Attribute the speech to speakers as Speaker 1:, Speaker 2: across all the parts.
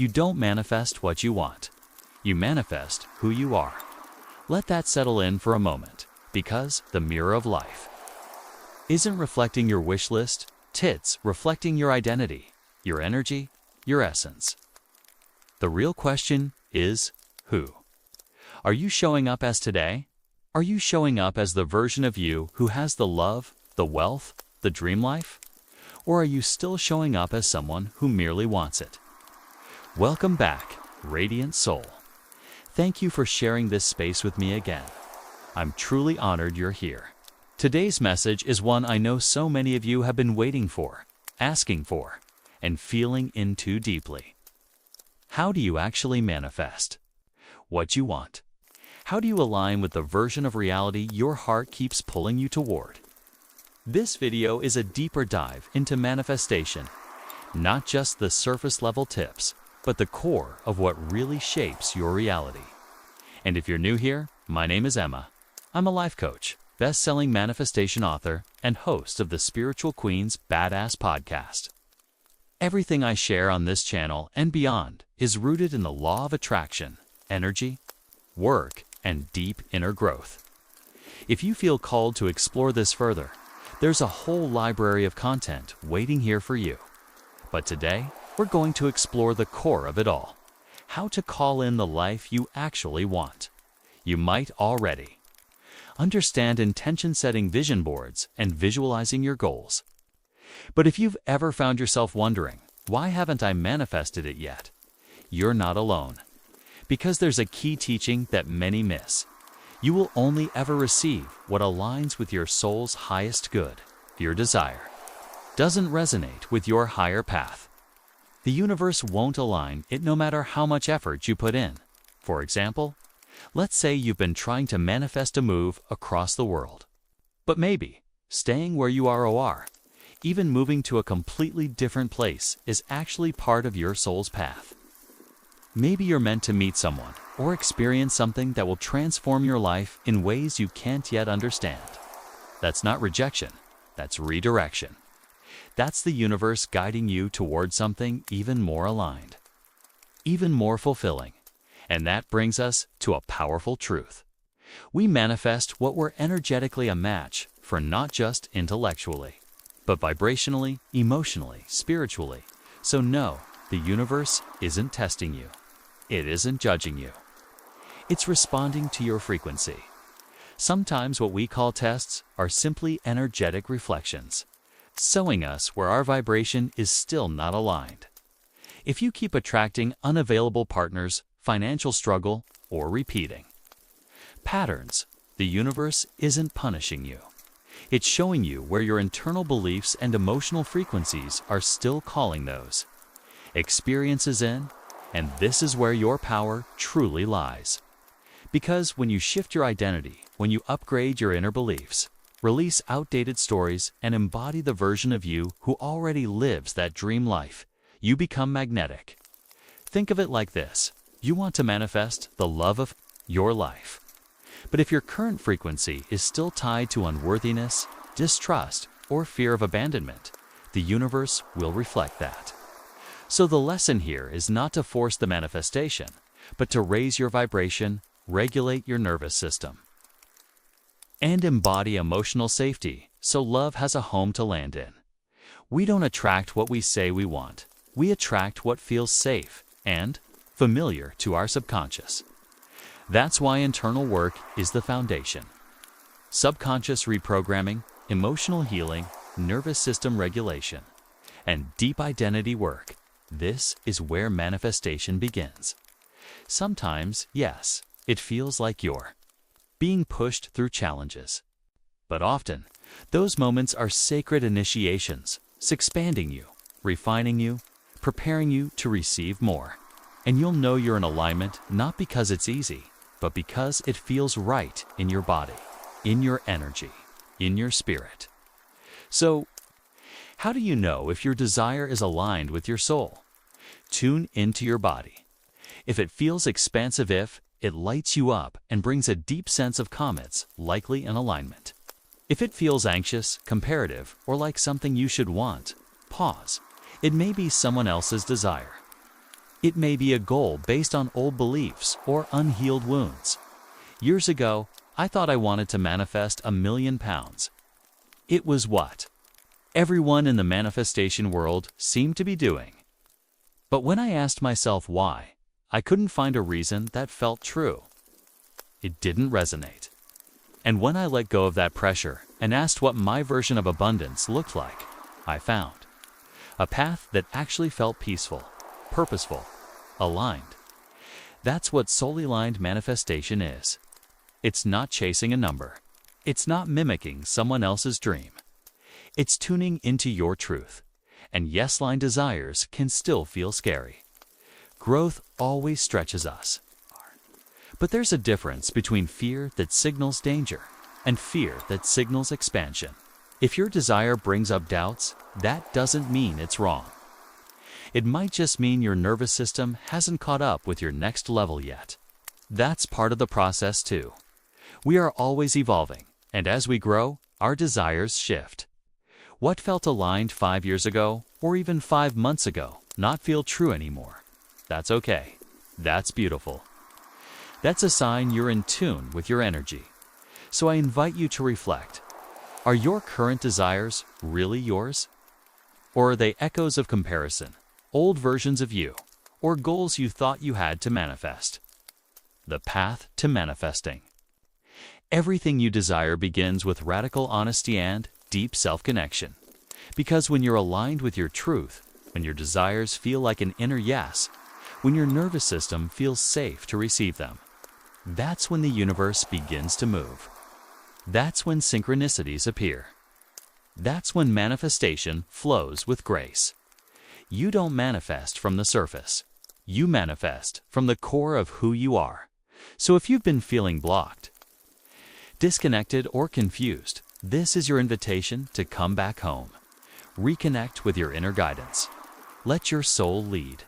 Speaker 1: You don't manifest what you want. You manifest who you are. Let that settle in for a moment, because the mirror of life isn't reflecting your wish list, it's reflecting your identity, your energy, your essence. The real question is who? Are you showing up as today? Are you showing up as the version of you who has the love, the wealth, the dream life? Or are you still showing up as someone who merely wants it? Welcome back, Radiant Soul. Thank you for sharing this space with me again. I'm truly honored you're here. Today's message is one I know so many of you have been waiting for, asking for, and feeling into deeply. How do you actually manifest what you want? How do you align with the version of reality your heart keeps pulling you toward? This video is a deeper dive into manifestation, not just the surface-level tips, but the core of what really shapes your reality. And if you're new here, my name is Emma. I'm a life coach, best-selling manifestation author, and host of the Spiritual Queen's Badass podcast. Everything I share on this channel and beyond is rooted in the law of attraction, energy, work, and deep inner growth. If you feel called to explore this further, there's a whole library of content waiting here for you. But today, we're going to explore the core of it all: how to call in the life you actually want. You might already understand intention-setting vision boards and visualizing your goals. But if you've ever found yourself wondering, why haven't I manifested it yet? You're not alone. Because there's a key teaching that many miss. You will only ever receive what aligns with your soul's highest good. Your desire doesn't resonate with your higher path. The universe won't align it no matter how much effort you put in. For example, let's say you've been trying to manifest a move across the world. But maybe staying where you are, even moving to a completely different place, is actually part of your soul's path. Maybe you're meant to meet someone or experience something that will transform your life in ways you can't yet understand. That's not rejection, that's redirection. That's the universe guiding you toward something even more aligned, even more fulfilling. And that brings us to a powerful truth. We manifest what we're energetically a match for, not just intellectually, but vibrationally, emotionally, spiritually. So no, the universe isn't testing you. It isn't judging you. It's responding to your frequency. Sometimes what we call tests are simply energetic reflections, showing us where our vibration is still not aligned. If you keep attracting unavailable partners, financial struggle, or repeating patterns, the universe isn't punishing you. It's showing you where your internal beliefs and emotional frequencies are still calling those experiences in, and this is where your power truly lies. Because when you shift your identity, when you upgrade your inner beliefs, release outdated stories, and embody the version of you who already lives that dream life, you become magnetic. Think of it like this: you want to manifest the love of your life. But if your current frequency is still tied to unworthiness, distrust, or fear of abandonment, the universe will reflect that. So the lesson here is not to force the manifestation, but to raise your vibration, regulate your nervous system, and embody emotional safety so love has a home to land in. We don't attract what we say we want. We attract what feels safe and familiar to our subconscious. That's why internal work is the foundation. Subconscious reprogramming, emotional healing, nervous system regulation, and deep identity work. This is where manifestation begins. Sometimes, yes, it feels like you're being pushed through challenges. But often, those moments are sacred initiations, expanding you, refining you, preparing you to receive more. And you'll know you're in alignment not because it's easy, but because it feels right in your body, in your energy, in your spirit. So, how do you know if your desire is aligned with your soul? Tune into your body. If it feels expansive, if it lights you up and brings a deep sense of calm, it's likely in alignment. If it feels anxious, comparative, or like something you should want, pause. It may be someone else's desire. It may be a goal based on old beliefs or unhealed wounds. Years ago, I thought I wanted to manifest £1,000,000. It was what everyone in the manifestation world seemed to be doing. But when I asked myself why, I couldn't find a reason that felt true. It didn't resonate. And when I let go of that pressure and asked what my version of abundance looked like, I found a path that actually felt peaceful, purposeful, aligned. That's what soul-aligned manifestation is. It's not chasing a number. It's not mimicking someone else's dream. It's tuning into your truth. And yes-line desires can still feel scary. Growth always stretches us. But there's a difference between fear that signals danger and fear that signals expansion. If your desire brings up doubts, that doesn't mean it's wrong. It might just mean your nervous system hasn't caught up with your next level yet. That's part of the process too. We are always evolving, and as we grow, our desires shift. What felt aligned 5 years ago, or even 5 months ago, not feel true anymore. That's okay. That's beautiful. That's a sign you're in tune with your energy. So I invite you to reflect. Are your current desires really yours? Or are they echoes of comparison, old versions of you, or goals you thought you had to manifest? The path to manifesting. Everything you desire begins with radical honesty and deep self-connection. Because when you're aligned with your truth, when your desires feel like an inner yes, when your nervous system feels safe to receive them, that's when the universe begins to move. That's when synchronicities appear. That's when manifestation flows with grace. You don't manifest from the surface. You manifest from the core of who you are. So if you've been feeling blocked, disconnected, or confused, this is your invitation to come back home. Reconnect with your inner guidance. Let your soul lead.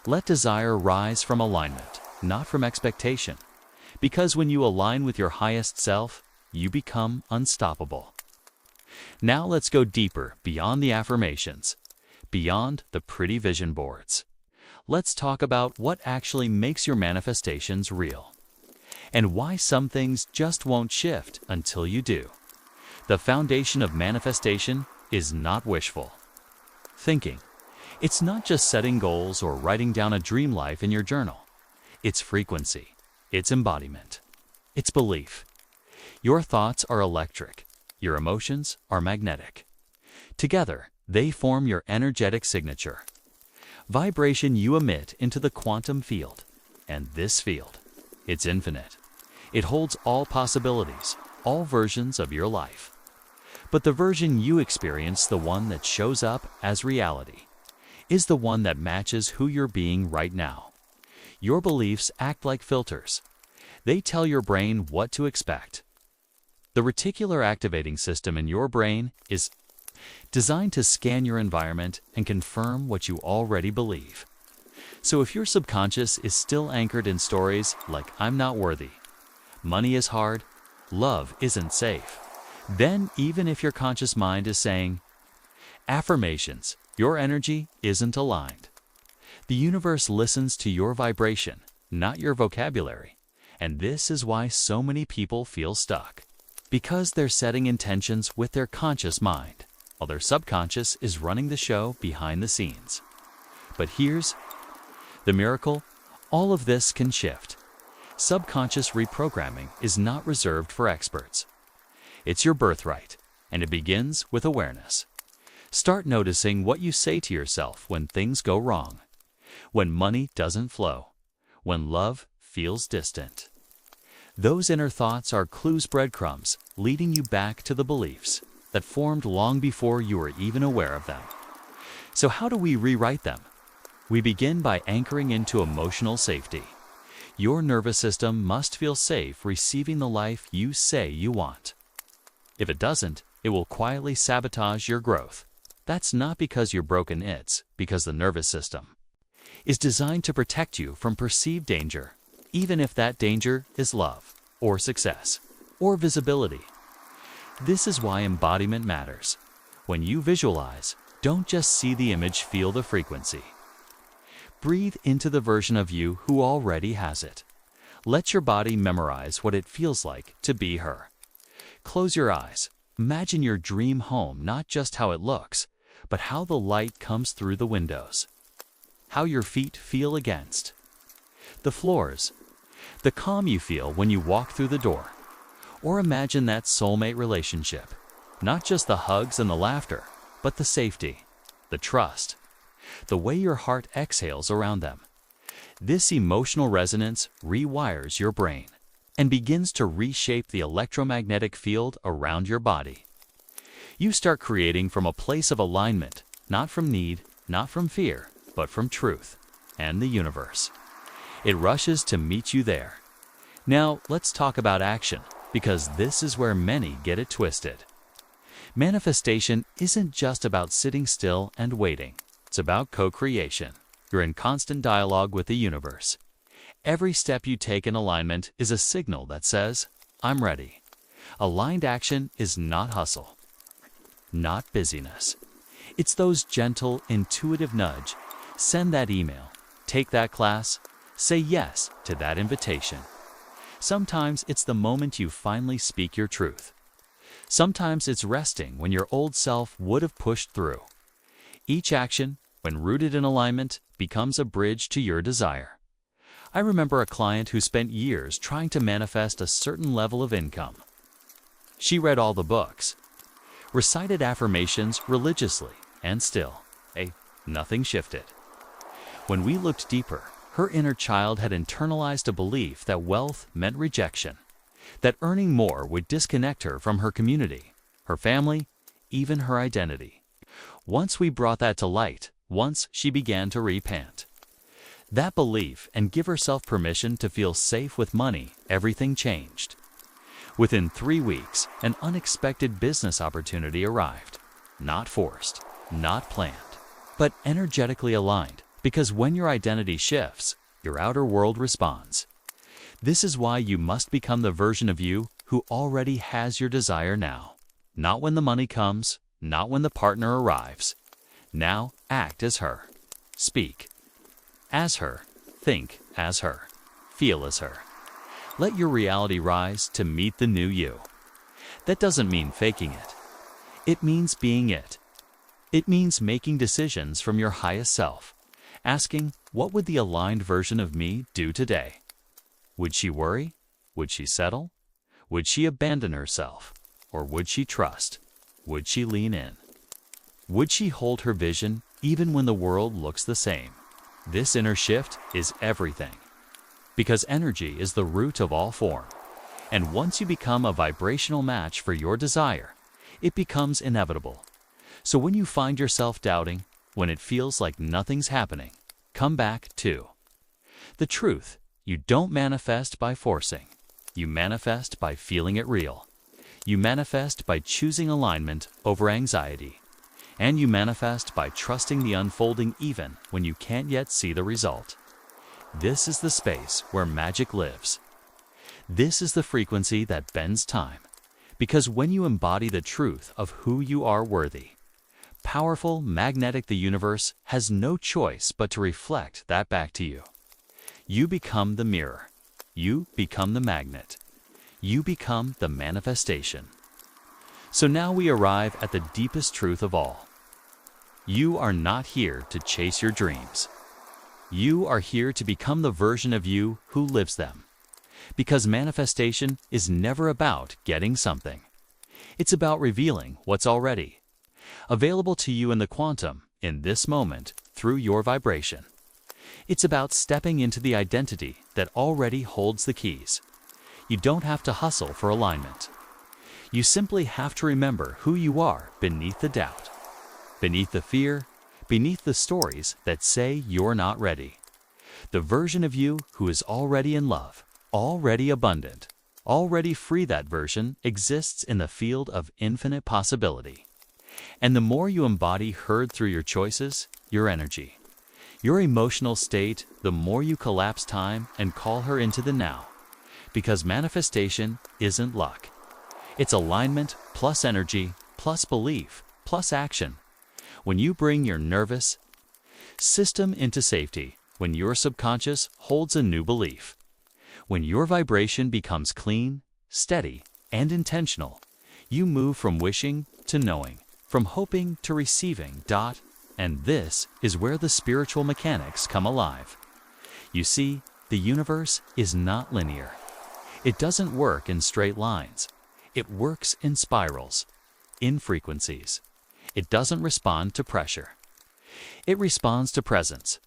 Speaker 1: Let desire rise from alignment, not from expectation. Because when you align with your highest self, you become unstoppable. Now let's go deeper beyond the affirmations, beyond the pretty vision boards. Let's talk about what actually makes your manifestations real, and why some things just won't shift until you do. The foundation of manifestation is not wishful thinking. It's not just setting goals or writing down a dream life in your journal. It's frequency. It's embodiment. It's belief. Your thoughts are electric. Your emotions are magnetic. Together, they form your energetic signature. Vibration you emit into the quantum field. And this field, it's infinite. It holds all possibilities, all versions of your life. But the version you experience, the one that shows up as reality, is the one that matches who you're being right now. Your beliefs act like filters. They tell your brain what to expect. The reticular activating system in your brain is designed to scan your environment and confirm what you already believe. So if your subconscious is still anchored in stories like "I'm not worthy," "money is hard," "love isn't safe," then even if your conscious mind is saying affirmations, your energy isn't aligned. The universe listens to your vibration, not your vocabulary. And this is why so many people feel stuck. Because they're setting intentions with their conscious mind, while their subconscious is running the show behind the scenes. But here's the miracle. All of this can shift. Subconscious reprogramming is not reserved for experts. It's your birthright, and it begins with awareness. Start noticing what you say to yourself when things go wrong, when money doesn't flow, when love feels distant. Those inner thoughts are clues, breadcrumbs, leading you back to the beliefs that formed long before you were even aware of them. So how do we rewrite them? We begin by anchoring into emotional safety. Your nervous system must feel safe receiving the life you say you want. If it doesn't, it will quietly sabotage your growth. That's not because you're broken, it's because the nervous system is designed to protect you from perceived danger, even if that danger is love, or success, or visibility. This is why embodiment matters. When you visualize, don't just see the image, feel the frequency. Breathe into the version of you who already has it. Let your body memorize what it feels like to be her. Close your eyes. Imagine your dream home, not just how it looks, but how the light comes through the windows, how your feet feel against the floors, the calm you feel when you walk through the door. Or imagine that soulmate relationship, not just the hugs and the laughter, but the safety, the trust, the way your heart exhales around them. This emotional resonance rewires your brain and begins to reshape the electromagnetic field around your body. You start creating from a place of alignment, not from need, not from fear, but from truth and the universe. It rushes to meet you there. Now, let's talk about action, because this is where many get it twisted. Manifestation isn't just about sitting still and waiting. It's about co-creation. You're in constant dialogue with the universe. Every step you take in alignment is a signal that says, I'm ready. Aligned action is not hustle, not busyness. It's those gentle, intuitive nudge. Send that email, take that class, say yes to that invitation. Sometimes it's the moment you finally speak your truth. Sometimes it's resting when your old self would have pushed through. Each action, when rooted in alignment, becomes a bridge to your desire. I remember a client who spent years trying to manifest a certain level of income. She read all the books, recited affirmations religiously, and still, nothing shifted. When we looked deeper, her inner child had internalized a belief that wealth meant rejection, that earning more would disconnect her from her community, her family, even her identity. Once we brought that to light, once she began to repent that belief and give herself permission to feel safe with money, everything changed. Within 3 weeks, an unexpected business opportunity arrived. Not forced, not planned, but energetically aligned, because when your identity shifts, your outer world responds. This is why you must become the version of you who already has your desire now. Not when the money comes, not when the partner arrives. Now act as her. Speak as her. Think as her. Feel as her. Let your reality rise to meet the new you. That doesn't mean faking it. It means being it. It means making decisions from your highest self, asking, what would the aligned version of me do today? Would she worry? Would she settle? Would she abandon herself? Or would she trust? Would she lean in? Would she hold her vision even when the world looks the same? This inner shift is everything. Because energy is the root of all form. And once you become a vibrational match for your desire, it becomes inevitable. So when you find yourself doubting, when it feels like nothing's happening, come back to the truth. You don't manifest by forcing. You manifest by feeling it real. You manifest by choosing alignment over anxiety. And you manifest by trusting the unfolding even when you can't yet see the result. This is the space where magic lives. This is the frequency that bends time. Because when you embody the truth of who you are worthy, powerful, magnetic, the universe has no choice but to reflect that back to you. You become the mirror. You become the magnet. You become the manifestation. So now we arrive at the deepest truth of all. You are not here to chase your dreams. You are here to become the version of you who lives them. Because manifestation is never about getting something. It's about revealing what's already available to you in the quantum, in this moment, through your vibration. It's about stepping into the identity that already holds the keys. You don't have to hustle for alignment. You simply have to remember who you are beneath the doubt, beneath the fear, beneath the stories that say you're not ready. The version of you who is already in love, already abundant, already free, that version exists in the field of infinite possibility. And the more you embody her through your choices, your energy, your emotional state, the more you collapse time and call her into the now. Because manifestation isn't luck. It's alignment plus energy plus belief plus action. When you bring your nervous system into safety, when your subconscious holds a new belief. When your vibration becomes clean, steady, and intentional, you move from wishing to knowing, from hoping to receiving. And this is where the spiritual mechanics come alive. You see, the universe is not linear. It doesn't work in straight lines. It works in spirals, in frequencies. It doesn't respond to pressure. It responds to presence.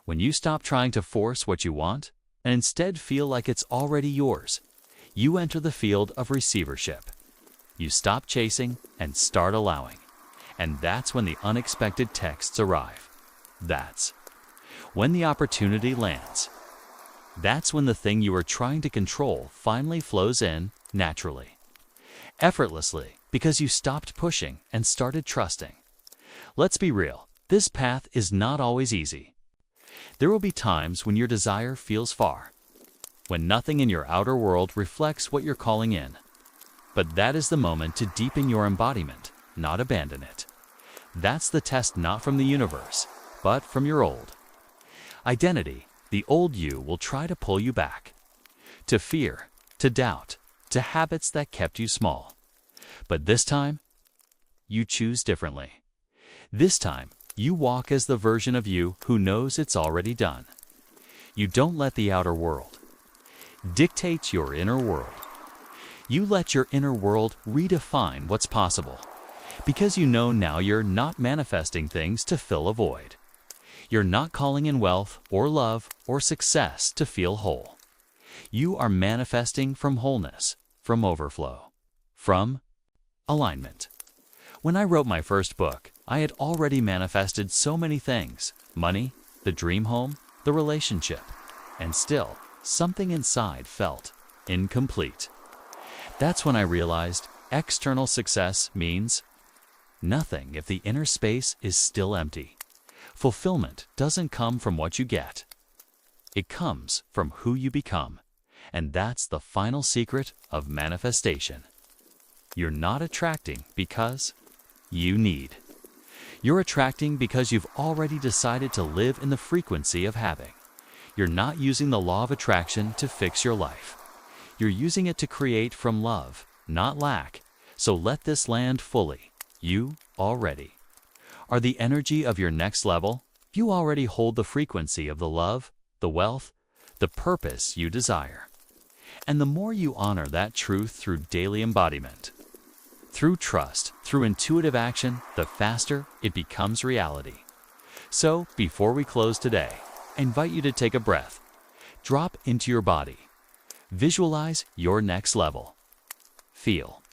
Speaker 1: When you stop trying to force what you want and instead feel like it's already yours, you enter the field of receivership. You stop chasing and start allowing. And that's when the unexpected texts arrive. That's when the opportunity lands. That's when the thing you are trying to control finally flows in naturally, effortlessly, because you stopped pushing and started trusting. Let's be real, this path is not always easy. There will be times when your desire feels far, when nothing in your outer world reflects what you're calling in. But that is the moment to deepen your embodiment, not abandon it. That's the test, not from the universe, but from your old identity. The old you will try to pull you back, to fear, to doubt, to habits that kept you small. But this time, you choose differently. This time, you walk as the version of you who knows it's already done. You don't let the outer world dictate your inner world. You let your inner world redefine what's possible, because you know now you're not manifesting things to fill a void. You're not calling in wealth or love or success to feel whole. You are manifesting from wholeness, from overflow, from alignment. When I wrote my first book, I had already manifested so many things: money, the dream home, the relationship, and still, something inside felt incomplete. That's when I realized external success means nothing if the inner space is still empty. Fulfillment doesn't come from what you get. It comes from who you become. And that's the final secret of manifestation. You're not attracting because you need. You're attracting because you've already decided to live in the frequency of having. You're not using the law of attraction to fix your life. You're using it to create from love, not lack. So let this land fully. You already are the energy of your next level. You already hold the frequency of the love, the wealth, the purpose you desire. And the more you honor that truth through daily embodiment, through trust, through intuitive action, the faster it becomes reality. So, before we close today, I invite you to take a breath, drop into your body, visualize your next level. Feel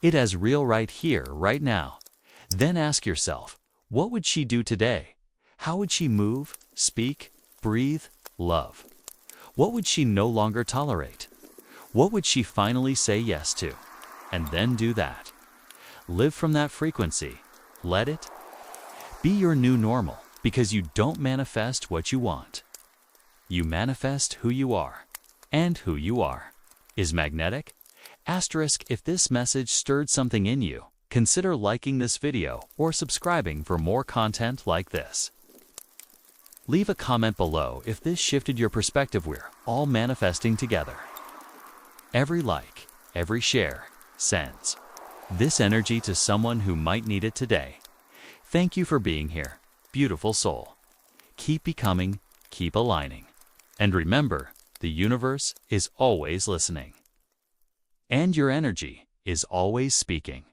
Speaker 1: it as real right here, right now. Then ask yourself, what would she do today? How would she move, speak, breathe, love? What would she no longer tolerate? What would she finally say yes to? And then do that. Live from that frequency. Let it be your new normal, because you don't manifest what you want. You manifest who you are. And who you are is magnetic. Asterisk, if this message stirred something in you, consider liking this video or subscribing for more content like this. Leave a comment below if this shifted your perspective. We're all manifesting together. Every like, every share sends this energy to someone who might need it today. Thank you for being here, beautiful soul. Keep becoming, keep aligning. And remember, the universe is always listening. And your energy is always speaking.